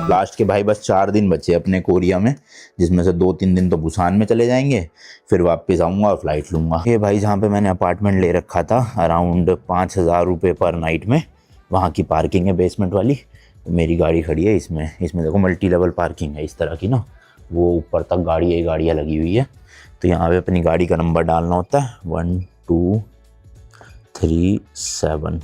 Last के भाई बस 4 दिन बचे अपने कोरिया में, जिसमें से 2-3 दिन तो बुसान में चले जाएंगे, फिर वापस आऊँगा और फ्लाइट लूँगा। ये भाई जहाँ पे मैंने अपार्टमेंट ले रखा था अराउंड 5,000 रुपये पर नाइट में, वहाँ की पार्किंग है बेसमेंट वाली। मेरी गाड़ी खड़ी है इसमें देखो मल्टी लेवल पार्किंग है इस तरह की ना, वो ऊपर तक गाड़ियाँ लगी हुई है। तो यहाँ पे अपनी गाड़ी का नंबर डालना होता है 1237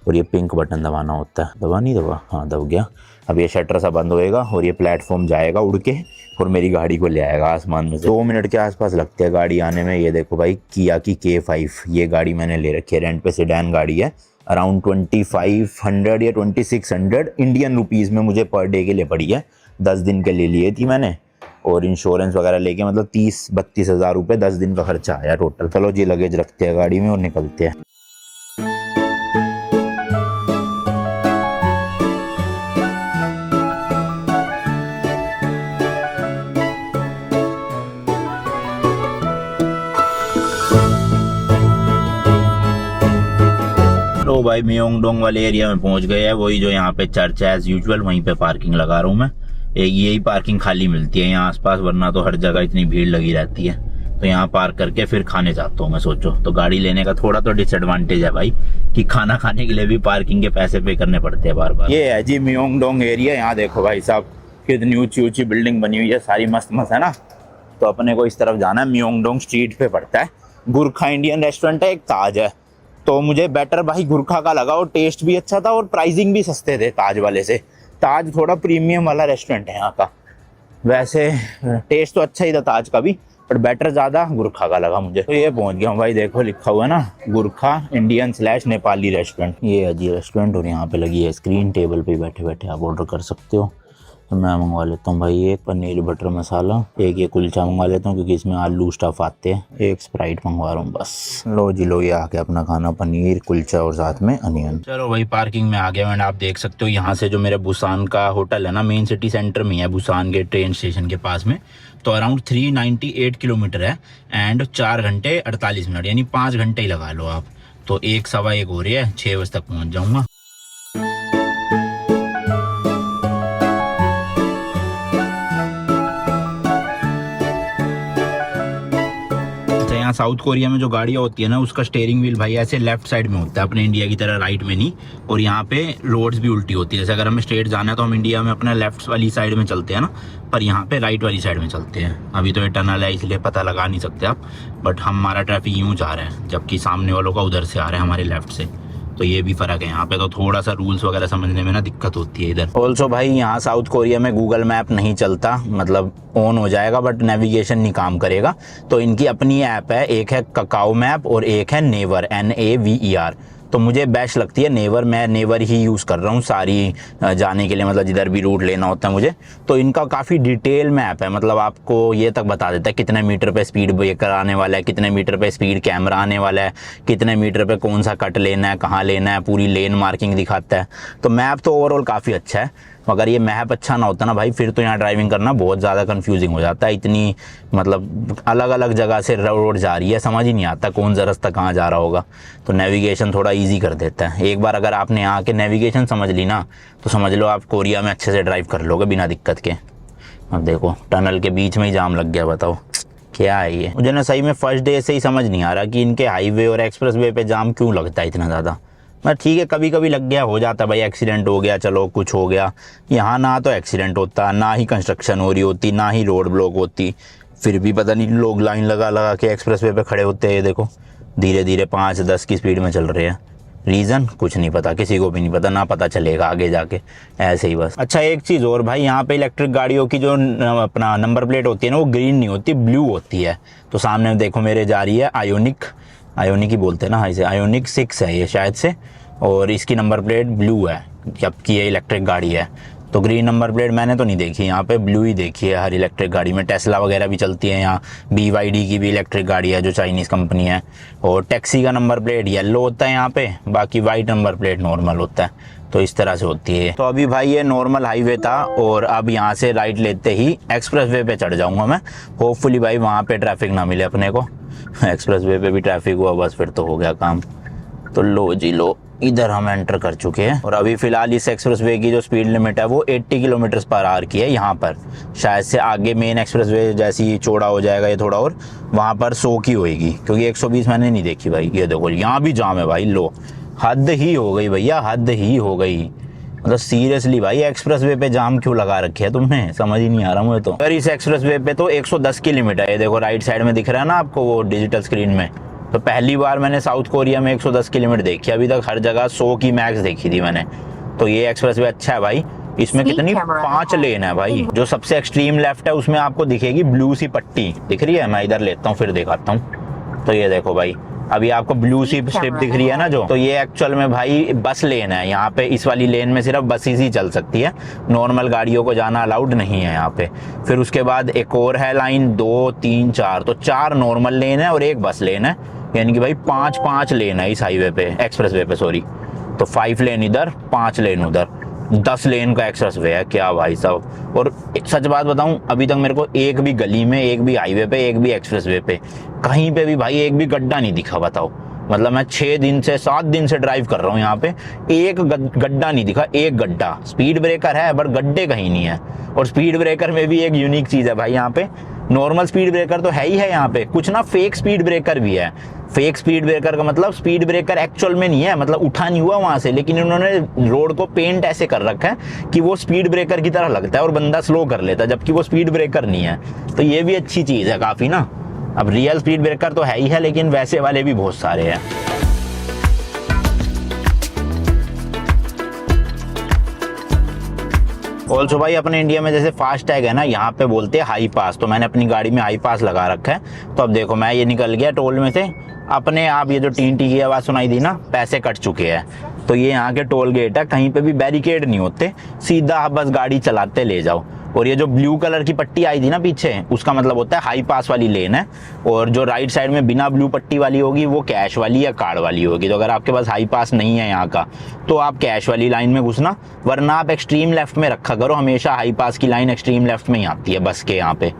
और ये पिंक बटन दबाना होता है। दबा नहीं दबा? हाँ दब गया। अब ये शटर सा बंद होएगा और ये प्लेटफॉर्म जाएगा उड़ के और मेरी गाड़ी को ले आएगा आसमान में से। 2 मिनट के आसपास लगते हैं गाड़ी आने में। ये देखो भाई किया की K5 ये गाड़ी मैंने ले रखी है रेंट पे, सेडान गाड़ी है। अराउंड 2500 या 2600 इंडियन रुपीज़ में मुझे पर डे के लिए पड़ी है। 10 दिन के लिए लिए थी मैंने और इंश्योरेंस वगैरह लेके मतलब 30-32 हज़ार रुपये 10 दिन का खर्चा आया टोटल। चलो जी लगेज रखते हैं गाड़ी में और निकलते हैं। तो भाई म्योंगडोंग वाले एरिया में पहुंच गए हैं, वही जो यहाँ पे चर्च है एज यूजुअल, वहीं पे पार्किंग लगा रहा हूँ मैं। यही पार्किंग खाली मिलती है यहाँ आसपास, वरना तो हर जगह इतनी भीड़ लगी रहती है। तो यहाँ पार्क करके फिर खाने जाता हूँ मैं। सोचो तो गाड़ी लेने का थोड़ा तो डिसएडवांटेज है भाई कि खाना खाने के लिए भी पार्किंग के पैसे पे करने पड़ते हैं बार बार। ये है जी म्योंगडोंग एरिया। यहाँ देखो भाई साहब कितनी ऊंची बिल्डिंग बनी हुई है, सारी मस्त है ना। तो अपने को इस तरफ जाना है, म्योंगडोंग स्ट्रीट पे पड़ता है। गुरखा इंडियन रेस्टोरेंट है, एक ताज है। तो मुझे बेटर भाई गुरखा का लगा और टेस्ट भी अच्छा था और प्राइसिंग भी सस्ते थे ताज वाले से। ताज थोड़ा प्रीमियम वाला रेस्टोरेंट है यहाँ का, वैसे टेस्ट तो अच्छा ही था ताज का भी, पर बेटर ज़्यादा गुरखा का लगा मुझे। तो ये पहुँच गया हूँ भाई, देखो लिखा हुआ है ना गुरखा इंडियन/नेपाली रेस्टोरेंट। ये है जी रेस्टोरेंट और यहाँ पे लगी है स्क्रीन, टेबल पे बैठे बैठे आप ऑर्डर कर सकते हो। तो मैं मंगवा लेता हूँ भाई एक पनीर बटर मसाला, एक ये कुलचा मंगवा लेता हूँ क्योंकि इसमें आलू स्टफ आते हैं, एक स्प्राइट मंगवा रहा हूँ बस। लो जी लो, ये आके अपना खाना पनीर कुलचा और साथ में अनियन। चलो भाई पार्किंग में आ गया मैंने। आप देख सकते हो यहाँ से जो मेरे बुसान का होटल है ना, मेन सिटी सेंटर में है, बुसान के ट्रेन स्टेशन के पास में। तो अराउंड 398 किलोमीटर है एंड 4 घंटे 48 मिनट, यानी 5 घंटे ही लगा लो आप। तो 1-1:15 हो रही है, 6 बजे तक पहुँच जाऊँगा। यहाँ साउथ कोरिया में जो गाड़ियाँ होती है ना, उसका स्टीयरिंग व्हील भाई ऐसे लेफ्ट साइड में होता है, अपने इंडिया की तरह राइट में नहीं। और यहाँ पे रोड्स भी उल्टी होती है, जैसे अगर हमें स्ट्रेट जाना है तो हम इंडिया में अपने लेफ्ट वाली साइड में चलते हैं ना, पर यहाँ पे राइट वाली साइड में चलते हैं। अभी तो ये टनल है इसलिए पता लगा नहीं सकते आप, बट हमारा ट्रैफिक यूँ जा रहा है जबकि सामने वालों का उधर से आ रहा है हमारे लेफ्ट से। तो ये भी फ़र्क है यहाँ पे, तो थोड़ा सा रूल्स वगैरह समझने में ना दिक्कत होती है इधर। ऑल्सो भाई यहाँ साउथ कोरिया में गूगल मैप नहीं चलता, मतलब ऑन हो जाएगा बट नेविगेशन नहीं काम करेगा। तो इनकी अपनी ऐप है, एक है काकाओ मैप और एक है नेवर NAVER। तो मुझे बेस्ट लगती है नेवर, मैं नेवर ही यूज़ कर रहा हूँ सारी जाने के लिए, मतलब जिधर भी रूट लेना होता है मुझे। तो इनका काफ़ी डिटेल मैप है, मतलब आपको ये तक बता देता है कितने मीटर पे स्पीड ब्रेकर आने वाला है, कितने मीटर पे स्पीड कैमरा आने वाला है, कितने मीटर पे कौन सा कट लेना है, कहाँ लेना है, पूरी लेन मार्किंग दिखाता है। तो मैप तो ओवरऑल काफ़ी अच्छा है। अगर ये मैप अच्छा ना होता ना भाई, फिर तो यहाँ ड्राइविंग करना बहुत ज़्यादा कंफ्यूजिंग हो जाता है। इतनी मतलब अलग अलग जगह से रोड जा रही है, समझ ही नहीं आता कौन सा रास्ता कहाँ जा रहा होगा। तो नेविगेशन थोड़ा इजी कर देता है। एक बार अगर आपने यहाँ के नेविगेशन समझ ली ना, तो समझ लो आप कोरिया में अच्छे से ड्राइव कर लोगे बिना दिक्कत के। अब देखो टनल के बीच में ही जाम लग गया, बताओ क्या है ये। मुझे ना सही में फर्स्ट डे से ही समझ नहीं आ रहा कि इनके हाईवे और एक्सप्रेस वे पे जाम क्यों लगता है इतना ज़्यादा। मैं ठीक है कभी कभी लग गया, हो जाता भाई, एक्सीडेंट हो गया, चलो कुछ हो गया। यहाँ ना तो एक्सीडेंट होता, ना ही कंस्ट्रक्शन हो रही होती, ना ही रोड ब्लॉक होती, फिर भी पता नहीं लोग लाइन लगा लगा के एक्सप्रेस वे पे खड़े होते हैं। ये देखो धीरे धीरे 5-10 की स्पीड में चल रहे हैं। रीज़न कुछ नहीं पता, किसी को भी नहीं पता, ना पता चलेगा आगे जाके, ऐसे ही बस। अच्छा एक चीज़ और भाई, यहाँ पे इलेक्ट्रिक गाड़ियों की जो अपना नंबर प्लेट होती है ना, वो ग्रीन नहीं होती, ब्लू होती है। तो सामने देखो मेरे जा रही है आयोनिक ही बोलते हैं ना, इसे आयोनिक 6 है ये शायद से, और इसकी नंबर प्लेट ब्लू है, जबकि ये इलेक्ट्रिक गाड़ी है। तो ग्रीन नंबर प्लेट मैंने तो नहीं देखी, यहाँ पे ब्लू ही देखी है हर इलेक्ट्रिक गाड़ी में। टेस्ला वगैरह भी चलती है यहाँ, BYD की भी इलेक्ट्रिक गाड़ी है जो चाइनीज़ कंपनी है। और टैक्सी का नंबर प्लेट येलो होता है यहाँ पे, बाकी वाइट नंबर प्लेट नॉर्मल होता है। तो इस तरह से होती है। तो अभी भाई ये नॉर्मल हाईवे था और अब यहाँ से राइट लेते ही एक्सप्रेस वे पे चढ़ जाऊँगा मैं। होपफुली भाई वहाँ पे ट्रैफिक ना मिले अपने को। एक्सप्रेस वे पे भी ट्रैफिक हुआ बस फिर तो हो गया काम। तो लो जी लो, इधर हम एंटर कर चुके हैं और अभी फिलहाल इस एक्सप्रेसवे की जो स्पीड लिमिट है वो 80 किलोमीटर पर आवर की है यहाँ पर। शायद से आगे मेन एक्सप्रेसवे जैसे ही चौड़ा हो जाएगा ये थोड़ा और, वहाँ पर 100 की होएगी, क्योंकि 120 मैंने नहीं देखी भाई। ये देखो यहाँ भी जाम है भाई, लो हद ही हो गई भैया, हद ही हो गई। मतलब सीरियसली भाई एक्सप्रेसवे पे जाम क्यों लगा रखे है तुमने, समझ ही नहीं आ रहा मुझे तो। अगर इस एक्सप्रेसवे पे तो 110 की लिमिट है, ये देखो राइट साइड में दिख रहा है ना आपको वो डिजिटल स्क्रीन में। तो पहली बार मैंने साउथ कोरिया में 110 की लिमिट देखी, अभी तक हर जगह 100 की मैक्स देखी थी मैंने। तो ये एक्सप्रेसवे अच्छा है भाई। इसमें कितनी 5 लेन है भाई। जो सबसे एक्सट्रीम लेफ्ट है उसमें आपको दिखेगी ब्लू सी पट्टी दिख रही है, मैं इधर लेता हूँ फिर दिखाता हूँ। तो ये देखो भाई अभी आपको ब्लू सी स्ट्रिप दिख रही है ना जो, तो ये एक्चुअल में भाई बस लेन है। यहाँ पे इस वाली लेन में सिर्फ बसेस ही चल सकती है, नॉर्मल गाड़ियों को जाना अलाउड नहीं है यहाँ पे। फिर उसके बाद एक और है लाइन 2 3 4, तो 4 नॉर्मल लेन है और 1 बस लेन है, यानी कि भाई 5 लेन है इस हाईवे पे, एक्सप्रेसवे पे सॉरी। तो 5 लेन इधर 5 लेन उधर, 10 लेन का एक्सप्रेसवे है क्या भाई साहब। और सच बात बताऊं अभी तक मेरे को एक भी गली में, एक भी हाईवे पे, एक भी एक्सप्रेसवे पे कहीं पे भी भाई एक भी गड्ढा नहीं दिखा, बताओ। मतलब मैं 6 दिन से 7 दिन से ड्राइव कर रहा हूँ यहाँ पे, एक गड्ढा नहीं दिखा, एक गड्ढा। स्पीड ब्रेकर है पर गड्ढे कहीं नहीं है। और स्पीड ब्रेकर में भी एक यूनिक चीज है भाई यहाँ पे, नॉर्मल स्पीड ब्रेकर तो है ही है यहाँ पे, कुछ ना फेक स्पीड ब्रेकर भी है। फेक स्पीड ब्रेकर का मतलब स्पीड ब्रेकर एक्चुअल में नहीं है, मतलब उठा नहीं हुआ वहां से, लेकिन इन्होंने रोड को पेंट ऐसे कर रखा है कि वो स्पीड ब्रेकर की तरह लगता है और बंदा स्लो कर लेता है, जबकि वो स्पीड ब्रेकर नहीं है। तो ये भी अच्छी चीज है काफी ना। अब रियल स्पीड ब्रेकर तो है ही है, लेकिन वैसे वाले भी बहुत सारे हैं। ऑल्सो भाई अपने इंडिया में जैसे फास्ट टैग है ना, यहाँ पे बोलते हैं हाई पास, तो मैंने अपनी गाड़ी में हाई पास लगा रखा है। तो अब देखो मैं ये निकल गया टोल में से, अपने आप ये जो टी टी की आवाज सुनाई दी ना, पैसे कट चुके हैं। तो ये यहाँ के टोल गेट है, कहीं पे भी बैरिकेड नहीं होते, सीधा आप बस गाड़ी चलाते ले जाओ। और ये जो ब्लू कलर की पट्टी आई थी ना पीछे, उसका मतलब होता है हाई पास वाली लेन है। और जो राइट साइड में बिना ब्लू पट्टी वाली होगी वो कैश वाली या कार्ड वाली होगी। तो अगर आपके पास हाई पास नहीं है यहाँ का, तो आप कैश वाली लाइन में घुसना, वरना आप एक्सट्रीम लेफ्ट में रखा करो, हमेशा हाई पास की लाइन एक्सट्रीम लेफ्ट में ही आती है बस के यहाँ पे।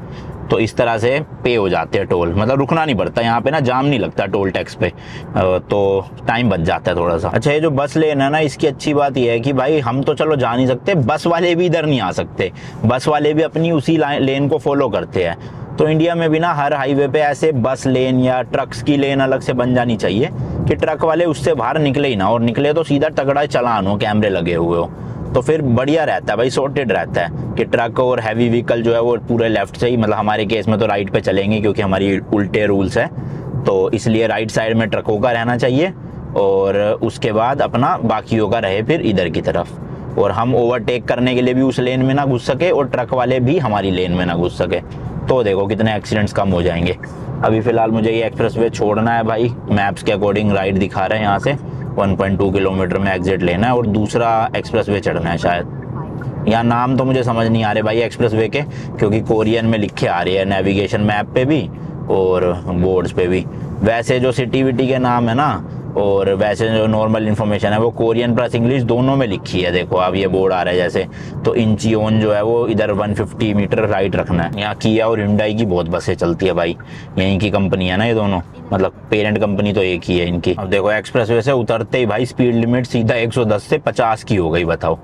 तो इस तरह से पे हो जाते हैं टोल, मतलब रुकना नहीं पड़ता यहाँ पे ना, जाम नहीं लगता टोल टैक्स पे, तो टाइम बच जाता है थोड़ा सा। अच्छा ये जो बस लेन है ना, इसकी अच्छी बात यह है कि भाई हम तो चलो जा नहीं सकते, बस वाले भी इधर नहीं आ सकते, बस वाले भी अपनी उसी लेन को फॉलो करते हैं। तो इंडिया में भी ना हर हाईवे पे ऐसे बस लेन या ट्रक्स की लेन अलग से बन जानी चाहिए कि ट्रक वाले उससे बाहर निकले ही ना, और निकले तो सीधा तगड़ा चालान हो, कैमरे लगे हुए हो, तो फिर बढ़िया रहता है भाई, सॉर्टेड रहता है कि ट्रक और हैवी व्हीकल जो है वो पूरे लेफ्ट से ही, मतलब हमारे केस में तो राइट पे चलेंगे क्योंकि हमारी उल्टे रूल्स है, तो इसलिए राइट साइड में ट्रकों का रहना चाहिए और उसके बाद अपना बाकियों का रहे फिर इधर की तरफ। और हम ओवरटेक करने के लिए भी उस लेन में ना घुस सके और ट्रक वाले भी हमारी लेन में ना घुस सके, तो देखो कितने एक्सीडेंट्स कम हो जाएंगे। अभी फिलहाल मुझे ये एक्सप्रेसवे छोड़ना है भाई, मैप्स के अकॉर्डिंग राइट दिखा रहे हैं, यहाँ से 1.2 किलोमीटर में एग्जिट लेना है और दूसरा एक्सप्रेसवे चढ़ना है शायद। यहाँ नाम तो मुझे समझ नहीं आ रहे भाई एक्सप्रेसवे के, क्योंकि कोरियन में लिखे आ रहे हैं नेविगेशन मैप पे भी और बोर्ड्स पे भी। वैसे जो सिटी विटी के नाम है ना और वैसे जो नॉर्मल इन्फॉर्मेशन है वो कोरियन प्लस इंग्लिश दोनों में लिखी है। देखो अब ये बोर्ड आ रहा है जैसे, तो इंचियोन जो है वो इधर 150 मीटर राइट रखना है। यहाँ किया और हिंडई की बहुत बसें चलती है भाई, यहीं की कंपनी है ना ये दोनों, मतलब पेरेंट कंपनी तो एक ही है इनकी। अब देखो एक्सप्रेसवे से उतरते ही भाई स्पीड लिमिट सीधा 110 से 50 की हो गई, बताओ।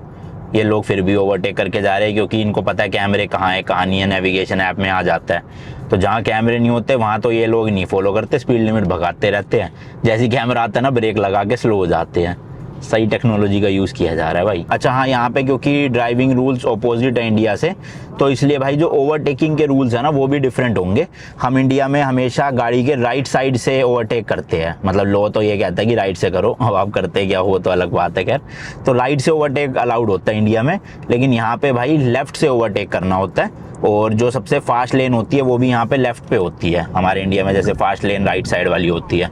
ये लोग फिर भी ओवरटेक करके जा रहे हैं क्योंकि इनको पता है कैमरे कहाँ है कहाँ नहीं है, नेविगेशन ऐप में आ जाता है। तो जहाँ कैमरे नहीं होते वहाँ तो ये लोग नहीं फॉलो करते, स्पीड लिमिट भगाते रहते हैं, जैसे कैमरा आता है ना ब्रेक लगा के स्लो हो जाते हैं। सही टेक्नोलॉजी का यूज़ किया जा रहा है भाई। अच्छा हाँ, यहाँ पे क्योंकि ड्राइविंग रूल्स ऑपोजिट है इंडिया से, तो इसलिए भाई जो ओवरटेकिंग के रूल्स है ना वो भी डिफरेंट होंगे। हम इंडिया में हमेशा गाड़ी के राइट साइड से ओवरटेक करते हैं, मतलब लॉ तो ये कहता है कि राइट से करो, अब आप करते क्या हो तो अलग बात है खैर। तो राइट से ओवरटेक अलाउड होता है इंडिया में, लेकिन यहाँ पे भाई लेफ्ट से ओवरटेक करना होता है। और जो सबसे फास्ट लेन होती है वो भी यहाँ पे लेफ्ट पे होती है, हमारे इंडिया में जैसे फास्ट लेन राइट साइड वाली होती है।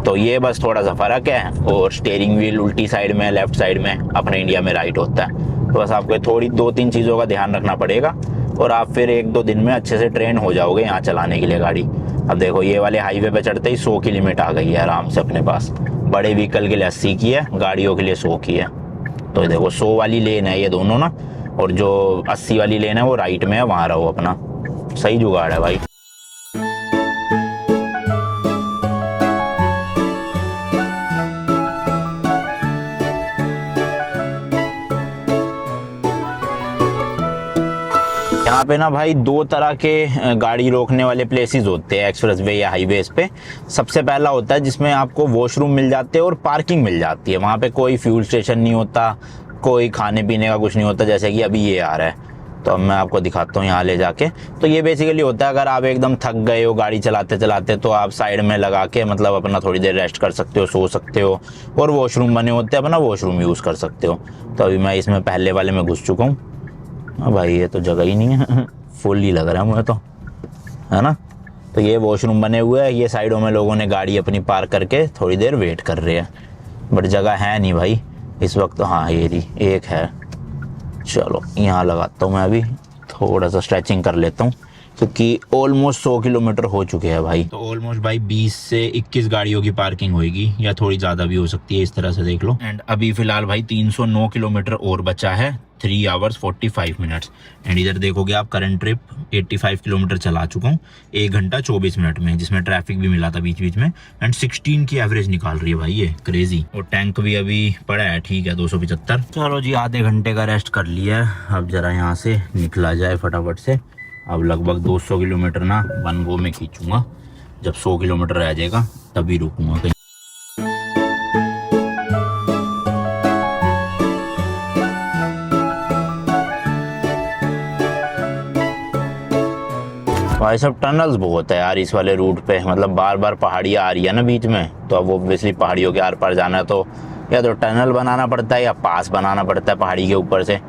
तो ये बस थोड़ा सा फर्क है, और स्टीयरिंग व्हील उल्टी साइड में लेफ्ट साइड में अपने इंडिया में राइट होता है। तो बस आपको थोड़ी 2-3 चीज़ों का ध्यान रखना पड़ेगा और आप फिर 1-2 दिन में अच्छे से ट्रेन हो जाओगे यहाँ चलाने के लिए गाड़ी। अब देखो ये वाले हाईवे पे चढ़ते ही 100 की लिमिट आ गई है आराम से अपने पास, बड़े व्हीकल के लिए 80 की है, गाड़ियों के लिए 100 की है। तो देखो 100 वाली लेन है ये दोनों ना, और जो 80 वाली लेन है वो राइट में है, वहाँ रहो अपना। सही जुगाड़ है भाई। यहाँ पे ना भाई दो तरह के गाड़ी रोकने वाले प्लेसेस होते हैं एक्सप्रेस वे या हाईवेज पे। सबसे पहला होता है जिसमें आपको वॉशरूम मिल जाते हैं और पार्किंग मिल जाती है। वहाँ पे कोई फ्यूल स्टेशन नहीं होता, कोई खाने पीने का कुछ नहीं होता, जैसे कि अभी ये आ रहा है। तो अब मैं आपको दिखाता हूँ यहाँ ले जाके। तो ये बेसिकली होता है अगर आप एकदम थक गए हो गाड़ी चलाते चलाते, तो आप साइड में लगा के मतलब अपना थोड़ी देर रेस्ट कर सकते हो, सो सकते हो। और वॉशरूम बने होते हैं, अपना वॉशरूम यूज़ कर सकते हो। तो अभी मैं इसमें पहले वाले में घुस चुका हूँ। हाँ भाई ये तो जगह ही नहीं है, फुल ही लग रहा है मुझे तो, है ना। तो ये वॉशरूम बने हुए हैं, ये साइडों में लोगों ने गाड़ी अपनी पार्क करके थोड़ी देर वेट कर रहे हैं, बट जगह है नहीं भाई इस वक्त। हाँ ये रही एक है, चलो यहाँ लगाता हूँ मैं। अभी थोड़ा सा स्ट्रेचिंग कर लेता हूँ क्योंकि ऑलमोस्ट 100 किलोमीटर हो चुके हैं भाई। तो ऑलमोस्ट भाई 20 से 21 गाड़ियों की पार्किंग होगी, या थोड़ी ज़्यादा भी हो सकती है, इस तरह से देख लो। एंड अभी फिलहाल भाई 309 किलोमीटर और बचा है, 3 आवर्स 45 मिनट्स। एंड इधर देखोगे आप करंट ट्रिप 85 किलोमीटर चला चुका हूँ 1 घंटा 24 मिनट में, जिसमें ट्रैफिक भी मिला था बीच बीच में। एंड 16 की एवरेज निकाल रही है भाई, ये क्रेजी। और टैंक भी अभी पड़ा है, ठीक है 275। चलो जी आधे घंटे का रेस्ट कर लिया है, अब जरा यहाँ से निकला जाए फटाफट से। अब लगभग 200 किलोमीटर ना वन गो में खींचूंगा, जब 100 किलोमीटर रह जाएगा तभी रुकूंगा कहीं। भाई सब टनल्स बहुत है यार इस वाले रूट पे, मतलब बार बार पहाड़ियाँ आ रही है ना बीच में, तो अब ऑब्वियसली पहाड़ियों के आर पार जाना है तो या तो टनल बनाना पड़ता है या पास बनाना पड़ता है पहाड़ी के ऊपर से।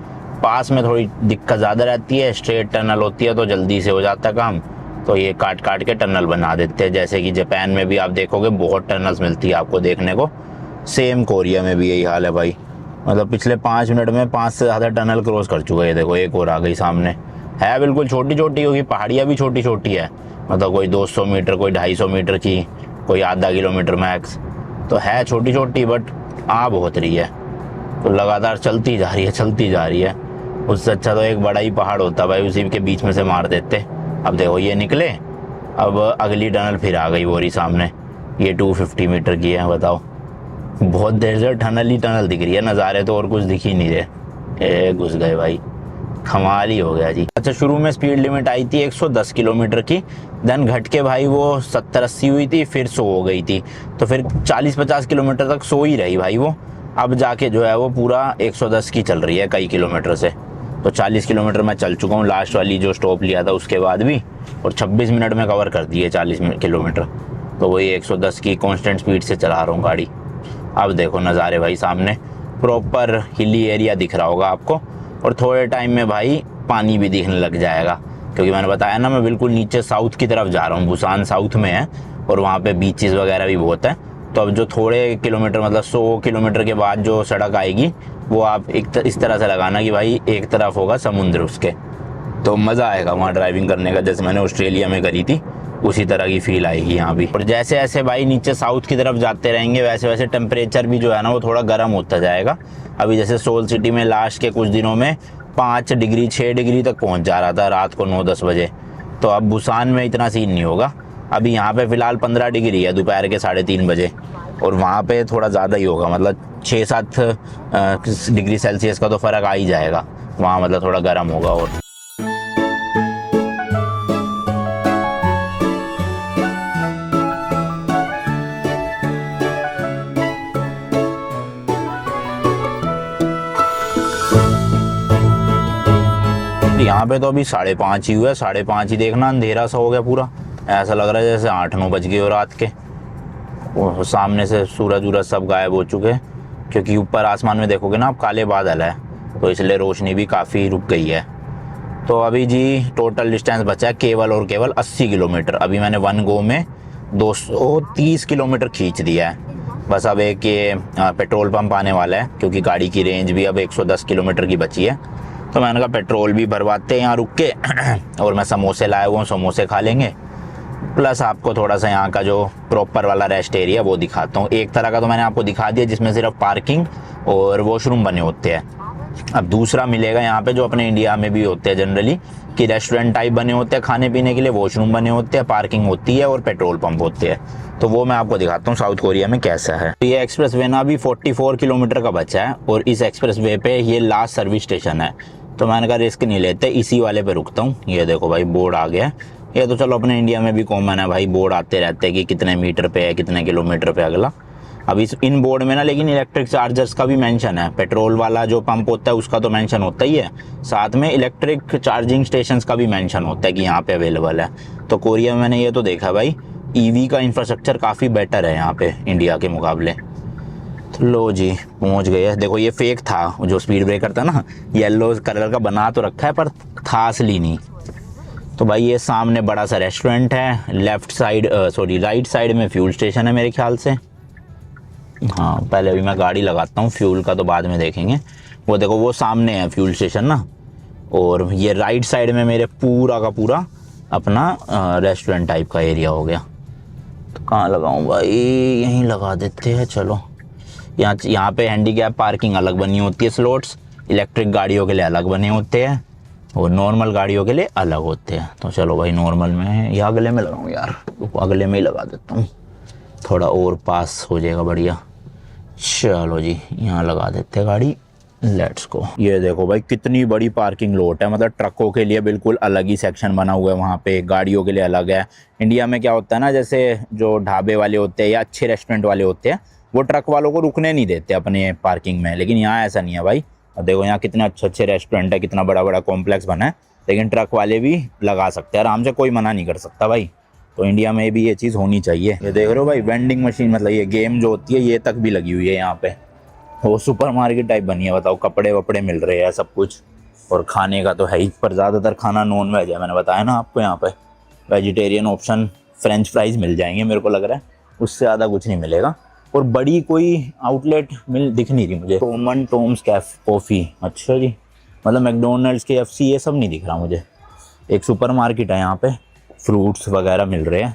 पास में थोड़ी दिक्कत ज़्यादा रहती है, स्ट्रेट टनल होती है तो जल्दी से हो जाता है काम। तो ये काट काट के टनल बना देते हैं, जैसे कि जापान में भी आप देखोगे बहुत टनल्स मिलती है आपको देखने को। सेम कोरिया में भी यही हाल है भाई, मतलब पिछले 5 मिनट में 5 से ज़्यादा टनल क्रॉस कर चुका है। देखो एक और आ गई सामने, है बिल्कुल छोटी छोटी, क्योंकि पहाड़ियाँ भी छोटी छोटी है, मतलब कोई 200 मीटर, कोई 250 मीटर की, कोई आधा किलोमीटर मैक्स, तो है छोटी छोटी, बट आ बहुत रही है। तो लगातार चलती जा रही है, चलती जा रही है। उससे अच्छा तो एक बड़ा ही पहाड़ होता भाई, उसी के बीच में से मार देते। अब देखो ये निकले, अब अगली टनल फिर आ गई वो रही सामने, ये 250 मीटर की है। बताओ बहुत देर से टनल ही टनल दिख रही है, नज़ारे तो और कुछ दिख ही नहीं रहे। घुस गए भाई, कमाल ही हो गया जी। अच्छा शुरू में स्पीड लिमिट आई थी 110 किलोमीटर की, देन घट के भाई वो 70-80 हुई थी, फिर 100 हो गई थी, तो फिर 40-50 किलोमीटर तक 100 ही रही भाई वो। अब जाके जो है वो पूरा 110 की चल रही है कई किलोमीटर से। तो 40 किलोमीटर मैं चल चुका हूँ लास्ट वाली जो स्टॉप लिया था उसके बाद भी, और 26 मिनट में कवर कर दिए 40 किलोमीटर। तो वही 110 की कांस्टेंट स्पीड से चला रहा हूँ गाड़ी। अब देखो नज़ारे भाई सामने, प्रॉपर हिली एरिया दिख रहा होगा आपको, और थोड़े टाइम में भाई पानी भी दिखने लग जाएगा, क्योंकि मैंने बताया ना मैं बिल्कुल नीचे साउथ की तरफ जा रहा हूँ। बुसान साउथ में है और वहाँ पे बीचेस वगैरह भी बहुत है। तो अब जो थोड़े किलोमीटर, मतलब 100 किलोमीटर के बाद जो सड़क आएगी वो आप इस तरह से लगाना कि भाई एक तरफ होगा समुद्र उसके, तो मज़ा आएगा वहाँ ड्राइविंग करने का, जैसे मैंने ऑस्ट्रेलिया में करी थी उसी तरह की फील आएगी यहाँ भी। और जैसे जैसे भाई नीचे साउथ की तरफ जाते रहेंगे वैसे वैसे टेम्परेचर भी जो है ना वो थोड़ा गर्म होता जाएगा। अभी जैसे सोल सिटी में लास्ट के कुछ दिनों में 5 डिग्री 6 डिग्री तक पहुँच जा रहा था रात को 9-10 बजे, तो अब बुसान में इतना सीन नहीं होगा। अभी यहाँ पे फ़िलहाल 15 डिग्री है दोपहर के 3:30 बजे, और वहाँ पे थोड़ा ज़्यादा ही होगा, मतलब 6-7 डिग्री सेल्सियस का तो फ़र्क आ ही जाएगा वहाँ, मतलब थोड़ा गर्म होगा। और यहाँ पे तो अभी 5:30 ही हुआ है, 5:30 ही देखना अंधेरा सा हो गया पूरा, ऐसा लग रहा है जैसे 8-9 बज गए हो रात के। और सामने से सूरज वूरज सब गायब हो चुके हैं, क्योंकि ऊपर आसमान में देखोगे ना आप काले बादल है, तो इसलिए रोशनी भी काफ़ी रुक गई है। तो अभी जी टोटल डिस्टेंस बचा है केवल और केवल 80 किलोमीटर। अभी मैंने वन गो में 230 किलोमीटर खींच दिया है। बस अब एक ये पेट्रोल पंप आने वाला है, क्योंकि गाड़ी की रेंज भी अब 110 किलोमीटर की बची है। तो मैंने कहा पेट्रोल भी भरवाते हैं यहाँ रुक के, और मैं समोसे लाया हुआ हूँ, समोसे खा लेंगे, प्लस आपको थोड़ा सा यहाँ का जो प्रॉपर वाला रेस्ट एरिया वो दिखाता हूँ। एक तरह का तो मैंने आपको दिखा दिया जिसमें सिर्फ पार्किंग और वॉशरूम बने होते हैं। अब दूसरा मिलेगा यहाँ पे जो अपने इंडिया में भी होते हैं जनरली, कि रेस्टोरेंट टाइप बने होते हैं खाने पीने के लिए, वॉशरूम बने होते हैं, पार्किंग होती है और पेट्रोल पंप होते हैं। तो वो मैं आपको दिखाता हूँ साउथ कोरिया में कैसा है। तो ये एक्सप्रेस वे ना अभी 44 किलोमीटर का बचा है, और इस एक्सप्रेस वे पे ये लास्ट सर्विस स्टेशन है। तो मैंने कहा रिस्क नहीं लेते, इसी वाले पे रुकता हूँ। ये देखो भाई बोर्ड आ गया। ये तो चलो अपने इंडिया में भी कॉमन है भाई, बोर्ड आते रहते हैं कि कितने मीटर पे है, कितने किलोमीटर पे अगला। अब इस इन बोर्ड में ना लेकिन इलेक्ट्रिक चार्जर्स का भी मेंशन है। पेट्रोल वाला जो पंप होता है उसका तो मेंशन होता ही है, साथ में इलेक्ट्रिक चार्जिंग स्टेशंस का भी मेंशन होता है कि यहाँ पे अवेलेबल है। तो कोरिया में मैंने ये तो देखा भाई, ईवी का इंफ्रास्ट्रक्चर काफ़ी बेटर है यहाँ पे इंडिया के मुकाबले। तो लो जी पहुँच गए। देखो ये फेक था, जो स्पीड ब्रेकर था ना, येलो कलर का बना तो रखा है पर था असली नहीं। तो भाई ये सामने बड़ा सा रेस्टोरेंट है, लेफ्ट साइड राइट साइड में फ्यूल स्टेशन है मेरे ख्याल से। हाँ पहले अभी मैं गाड़ी लगाता हूँ, फ्यूल का तो बाद में देखेंगे। वो देखो वो सामने है फ्यूल स्टेशन ना, और ये राइट साइड में मेरे पूरा का पूरा अपना रेस्टोरेंट टाइप का एरिया हो गया। तो कहाँ लगाऊँ भाई, यहीं लगा देते हैं चलो। यहाँ पे हैंडीकैप पार्किंग अलग बनी होती है, स्लॉट्स इलेक्ट्रिक गाड़ियों के लिए अलग बने होते हैं और नॉर्मल गाड़ियों के लिए अलग होते हैं। तो चलो भाई नॉर्मल में या अगले में लगाऊँ यार, अगले में ही लगा देता हूँ, थोड़ा और पास हो जाएगा बढ़िया। चलो जी यहाँ लगा देते हैं गाड़ी, लेट्स गो। ये देखो भाई कितनी बड़ी पार्किंग लॉट है, मतलब ट्रकों के लिए बिल्कुल अलग ही सेक्शन बना हुआ है, वहाँ पे गाड़ियों के लिए अलग है। इंडिया में क्या होता है ना, जैसे जो ढाबे वाले होते हैं या अच्छे रेस्टोरेंट वाले होते हैं वो ट्रक वालों को रुकने नहीं देते अपने पार्किंग में, लेकिन यहाँ ऐसा नहीं है भाई। अब देखो यहाँ कितने अच्छे अच्छे रेस्टोरेंट है, कितना बड़ा बड़ा कॉम्प्लेक्स बना है, लेकिन ट्रक वाले भी लगा सकते हैं आराम से, कोई मना नहीं कर सकता भाई। तो इंडिया में भी ये चीज़ होनी चाहिए। ये देख रहे हो भाई वेंडिंग मशीन, मतलब ये गेम जो होती है ये तक भी लगी हुई है यहाँ पे। वो सुपर मार्केट टाइप बनी है, बताओ कपड़े वपड़े मिल रहे हैं सब कुछ, और खाने का तो है ही, पर ज़्यादातर खाना नॉन वेज है। मैंने बताया ना आपको, यहाँ पे वेजिटेरियन ऑप्शन फ्रेंच फ्राइज मिल जाएंगे मेरे को लग रहा है, उससे ज़्यादा कुछ नहीं मिलेगा। और बड़ी कोई आउटलेट दिख नहीं रही मुझे। टोमन टोम्स कैफ कॉफ़ी, अच्छा जी, मतलब मैकडोनल्ड्स के KFC ये सब नहीं दिख रहा मुझे। एक सुपर मार्केट है यहाँ पे, फ्रूट्स वगैरह मिल रहे हैं,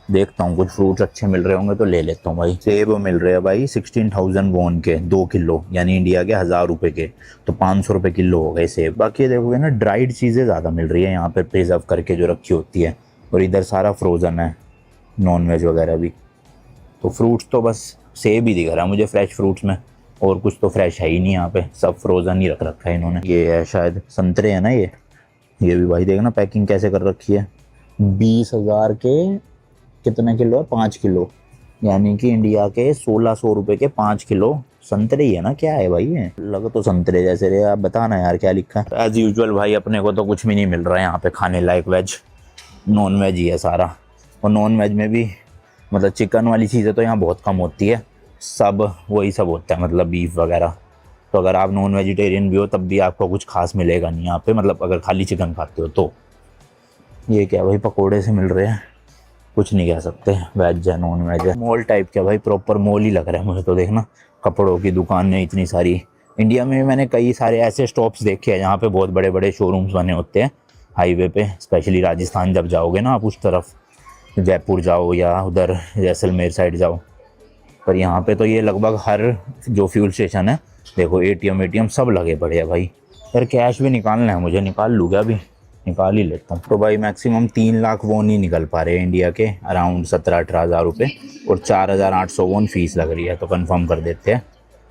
देखता हूँ कुछ फ्रूट्स अच्छे मिल रहे होंगे तो ले लेता हूँ भाई। सेब मिल रहे हैं भाई 16,000 वॉन के 2 किलो, यानी इंडिया के 1000 रुपये के, तो 500 रुपये किलो हो गए सेब। बाकी देखोगे ना ड्राइड चीज़ें ज़्यादा मिल रही है यहाँ पे, प्रिजर्व करके जो रखी होती है, और इधर सारा फ्रोज़न है नॉन वेज वगैरह भी। तो फ्रूट्स तो बस सेब ही दिख रहा है मुझे फ्रेश फ्रूट्स में, और कुछ तो फ्रेश है ही नहीं यहाँ पे, सब फ्रोज़न ही रख रखा है इन्होंने। ये है शायद संतरे है ना, ये भी भाई देखना पैकिंग कैसे कर रखी है। 20,000 के कितने किलो है, 5 किलो, यानी कि इंडिया के 1600 रुपये के 5 किलो संतरे ही है ना, क्या है भाई ये, लगा तो संतरे जैसे रे। आप बताना यार क्या लिखा है। एज यूजुअल भाई अपने को तो कुछ भी नहीं मिल रहा है यहाँ पे खाने लायक, वेज नॉन वेज ही है सारा। और नॉन वेज में भी मतलब चिकन वाली चीज़ें तो यहाँ बहुत कम होती है, सब वही सब होता है, मतलब बीफ वगैरह। तो अगर आप नॉन वेजिटेरियन भी हो तब भी आपको कुछ खास मिलेगा नहीं यहाँ पे, मतलब अगर खाली चिकन खाते हो तो। ये क्या भाई पकोड़े से मिल रहे हैं, कुछ नहीं कह सकते वेज है नॉन वेज है। मॉल टाइप क्या भाई, प्रॉपर मॉल ही लग रहा है मुझे तो। देखना कपड़ों की दुकानें इतनी सारी। इंडिया में मैंने कई सारे ऐसे स्टॉप्स देखे हैं जहाँ पे बहुत बड़े बड़े शोरूम्स बने होते हैं हाईवे पे, स्पेशली राजस्थान जब जाओगे ना आप उस तरफ, जयपुर जाओ या उधर जैसलमेर साइड जाओ। पर यहाँ पे तो ये लगभग हर जो फ्यूल स्टेशन है देखो ATM सब लगे पड़े हैं भाई। यार कैश भी निकालना है मुझे, निकाल लूँगा अभी, निकाल ही लेता हूँ। तो भाई मैक्सिमम 3 लाख वोन ही निकल पा रहे हैं इंडिया के, अराउंड 17-18 हज़ार रुपये, और 4,800 वोन फीस लग रही है। तो कंफर्म कर देते हैं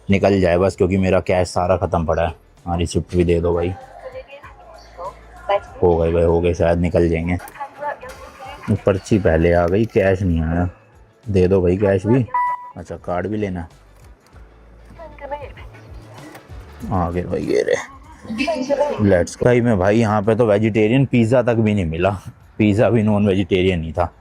निकल जाए बस, क्योंकि मेरा कैश सारा ख़त्म पड़ा है। हाँ रिसिप्ट भी दे दो भाई, हो गए भाई, हो गए, शायद निकल जाएंगे। पर्ची पहले आ गई, कैश नहीं आया, दे दो भाई कैश भी। अच्छा कार्ड भी लेना, आ गए भाई ये रे, लेट्स गो। भाई मैं भाई यहाँ पे तो वेजिटेरियन पिज़्ज़ा तक भी नहीं मिला, पिज़्ज़ा भी नॉन वेजिटेरियन ही था।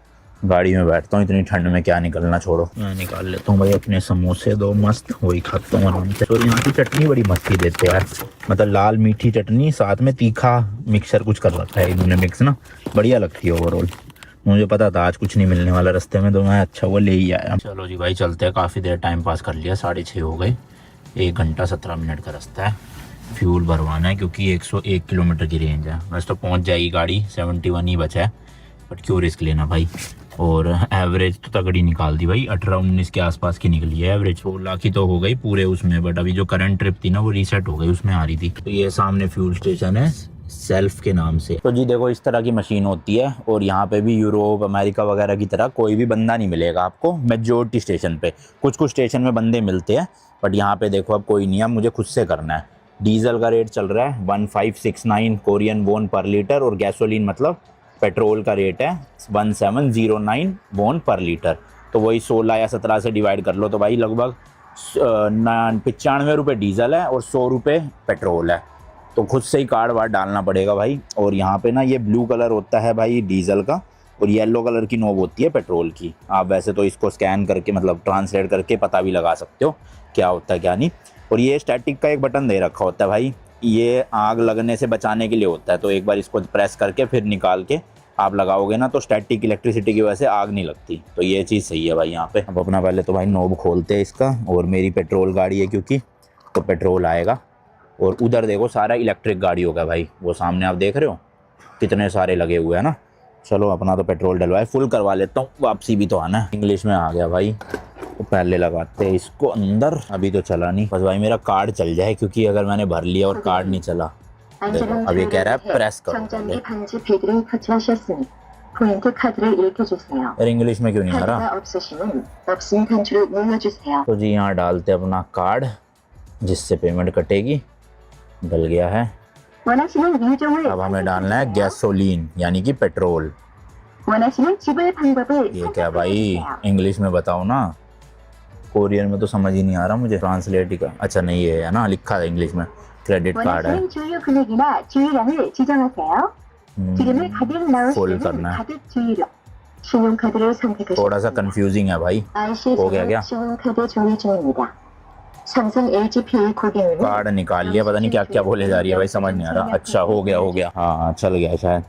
गाड़ी में बैठता हूँ, इतनी ठंड में क्या निकलना, छोड़ो मैं निकाल लेता हूँ भाई अपने समोसे 2 मस्त, वही खाता हूँ आराम से। और यहाँ की चटनी बड़ी मस्ती देते हैं यार, मतलब लाल मीठी चटनी साथ में तीखा मिक्सर कुछ कर रखा है इन्होंने मिक्स ना, बढ़िया लगती है ओवरऑल। मुझे पता था आज कुछ नहीं मिलने वाला रास्ते में, तो मैं अच्छा हुआ ले ही आया। चलो जी भाई चलते हैं, काफ़ी देर टाइम पास कर लिया, 6:30 हो गए, 1 घंटा 17 मिनट का रास्ता है। फ्यूल भरवाना है क्योंकि 101 किलोमीटर की रेंज है, वैसे तो पहुंच जाएगी गाड़ी, 71 ही बचा है, बट क्यों रिस्क लेना भाई। और एवरेज तो तगड़ी निकाल दी भाई, 18-19 के आसपास की निकली है एवरेज। 16 की तो हो गई पूरे उसमें, बट अभी जो करंट ट्रिप थी ना वो रीसेट हो गई, उसमें आ रही थी। तो ये सामने फ्यूल स्टेशन है सेल्फ के नाम से। तो जी देखो इस तरह की मशीन होती है, और यहाँ पे भी यूरोप अमेरिका वगैरह की तरह कोई भी बंदा नहीं मिलेगा आपको मेजॉरिटी स्टेशन पे। कुछ कुछ स्टेशन में बंदे मिलते हैं, बट यहाँ पे देखो अब कोई नहीं है, मुझे खुद से करना है। डीजल का रेट चल रहा है 1569 कोरियन वोन पर लीटर, और गैसोलीन मतलब पेट्रोल का रेट है 1709 वोन पर लीटर। तो वही 16 या 17 से डिवाइड कर लो, तो भाई लगभग 95 रुपये डीजल है और 100 रुपये पेट्रोल है। तो खुद से ही कार्ड वार्ड डालना पड़ेगा भाई। और यहाँ पे ना ये ब्लू कलर होता है भाई डीजल का, और येलो कलर की नोब होती है पेट्रोल की। आप वैसे तो इसको स्कैन करके मतलब ट्रांसलेट करके पता भी लगा सकते हो क्या होता है क्या नहीं। और ये स्टैटिक का एक बटन दे रखा होता है भाई, ये आग लगने से बचाने के लिए होता है। तो एक बार इसको प्रेस करके फिर निकाल के आप लगाओगे ना, तो स्टैटिक इलेक्ट्रिसिटी की वजह से आग नहीं लगती। तो ये चीज़ सही है भाई यहाँ पे। अब अपना पहले तो भाई नोब खोलते हैं इसका, और मेरी पेट्रोल गाड़ी है क्योंकि, तो पेट्रोल आएगा। और उधर देखो सारा इलेक्ट्रिक गाड़ी होगा भाई, वो सामने आप देख रहे हो कितने सारे लगे हुए हैं ना। चलो अपना तो पेट्रोल डलवाए, फुल करवा लेता हूँ, वापसी भी तो आना है। इंग्लिश में आ गया भाई, तो पहले लगाते हैं इसको अंदर। अभी तो चला नहीं, बस भाई मेरा कार्ड चल जाए, क्योंकि अगर मैंने भर लिया और कार्ड नहीं चला, देखो अब ये कह रहा है प्रेस करो पहले। यार इंग्लिश में क्यों नहीं आ रहा? तो जी यहाँ डालते अपना कार्ड जिससे पेमेंट कटेगी, डल गया है। अब हमें डालना है गैसोलीन यानी कि पेट्रोल। ये क्या भाई इंग्लिश में बताओ ना, कोरियन में तो समझ ही नहीं आ रहा मुझे, ट्रांसलेट ही का। अच्छा नहीं है ना, लिखा है इंग्लिश में, क्रेडिट कार्ड है। फुल करना है, थोड़ा सा कंफ्यूजिंग है भाई। हो गया क्या? कार्ड निकाल लिया, पता नहीं क्या क्या बोले जा रही है भाई, समझ नहीं आ रहा। अच्छा हो गया हाँ चल गया शायद।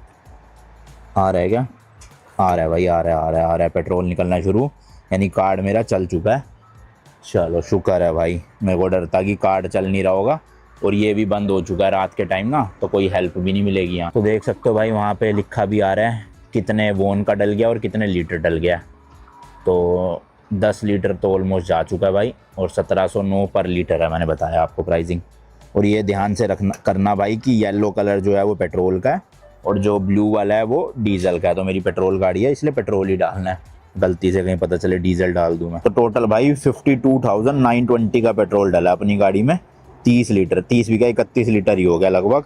आ रहा है क्या? आ रहा है भाई, आ रहा है पेट्रोल निकलना शुरू, यानी कार्ड मेरा चल चुका है। चलो शुक्र है भाई, मेरे को डर था कि कार्ड चल नहीं रहा होगा। और ये भी बंद हो चुका है रात के टाइम ना, तो कोई हेल्प भी नहीं मिलेगी यहाँ। तो देख सकते हो भाई वहाँ पे लिखा भी आ रहा है कितने वोन का डल गया और कितने लीटर डल गया। तो 10 लीटर तो ऑलमोस्ट जा चुका है भाई, और 1709 पर लीटर है, मैंने बताया आपको प्राइसिंग। और ये ध्यान से करना भाई कि येलो कलर जो है वो पेट्रोल का है, और जो ब्लू वाला है वो डीजल का है। तो मेरी पेट्रोल गाड़ी है इसलिए पेट्रोल ही डालना है, गलती से कहीं पता चले डीजल डाल दूँ मैं। तो टोटल भाई 52,920 का पेट्रोल डाला अपनी गाड़ी में। 30 लीटर, 30 भी का 31 लीटर ही हो गया लगभग।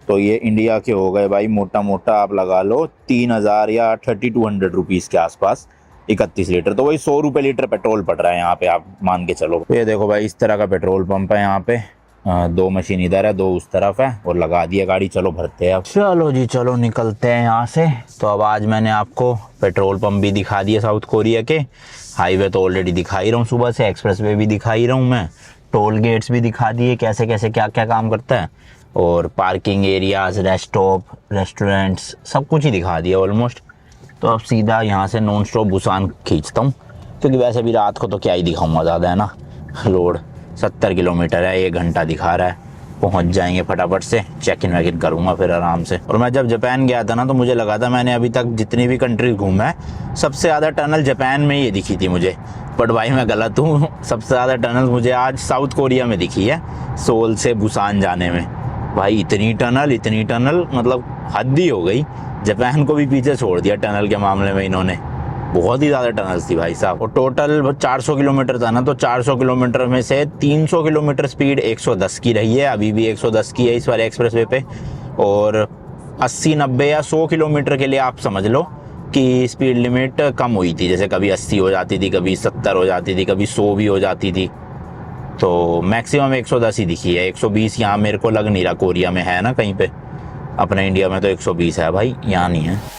तो ये इंडिया के हो गए भाई मोटा मोटा आप लगा लो 3000 या 3200 रुपीज़ के आसपास 31 लीटर। तो वही 100 रुपये लीटर पेट्रोल पड़ रहा है यहाँ पे, आप मान के चलो। ये देखो भाई इस तरह का पेट्रोल पंप है यहाँ पे, 2 मशीन इधर है 2 उस तरफ है, और लगा दिया गाड़ी। चलो भरते हैं अब। चलो जी चलो निकलते हैं यहाँ से। तो अब आज मैंने आपको पेट्रोल पंप भी दिखा दिए साउथ कोरिया के, हाईवे तो ऑलरेडी दिखा ही रहा हूँ सुबह से, एक्सप्रेस वे भी दिखा ही रहा हूँ मैं, टोल गेट्स भी दिखा दिए कैसे कैसे क्या क्या काम करता है, और parking areas, rest stop, restaurants, सब कुछ ही दिखा दिया ऑलमोस्ट। तो अब सीधा यहाँ से नॉन स्टॉप बुसान खींचता हूँ, क्योंकि वैसे भी रात को तो क्या ही दिखाऊंगा ज़्यादा, है ना। रोड 70 किलोमीटर है, 1 घंटा दिखा रहा है, पहुँच जाएंगे फटाफट से, चेक इन वेक इन करूँगा फिर आराम से। और मैं जब जापान गया था ना, तो मुझे लगा था मैंने अभी तक जितनी भी कंट्रीज घूमा है सबसे ज़्यादा टनल जापान में ही दिखी थी मुझे, बट भाई मैं गलत हूँ। सबसे ज़्यादा टनल मुझे आज साउथ कोरिया में दिखी है, सोल से बुसान जाने में। भाई इतनी टनल मतलब हद ही हो गई, जापान को भी पीछे छोड़ दिया टनल के मामले में इन्होंने, बहुत ही ज़्यादा टनल्स थी भाई साहब। और टोटल 400 किलोमीटर था ना, तो 400 किलोमीटर में से 300 किलोमीटर स्पीड 110 की रही है, अभी भी 110 की है इस वाले एक्सप्रेस वे पे। और 80, 90 या 100 किलोमीटर के लिए आप समझ लो कि स्पीड लिमिट कम हुई थी, जैसे कभी 80 हो जाती थी, कभी 70 हो जाती थी, कभी 100 भी हो जाती थी। तो मैक्सिमम 110 ही दिखी है, 120 यहाँ मेरे को लग नहीं रहा कोरिया में है ना कहीं पे। अपने इंडिया में तो 120 है भाई, यहाँ नहीं है।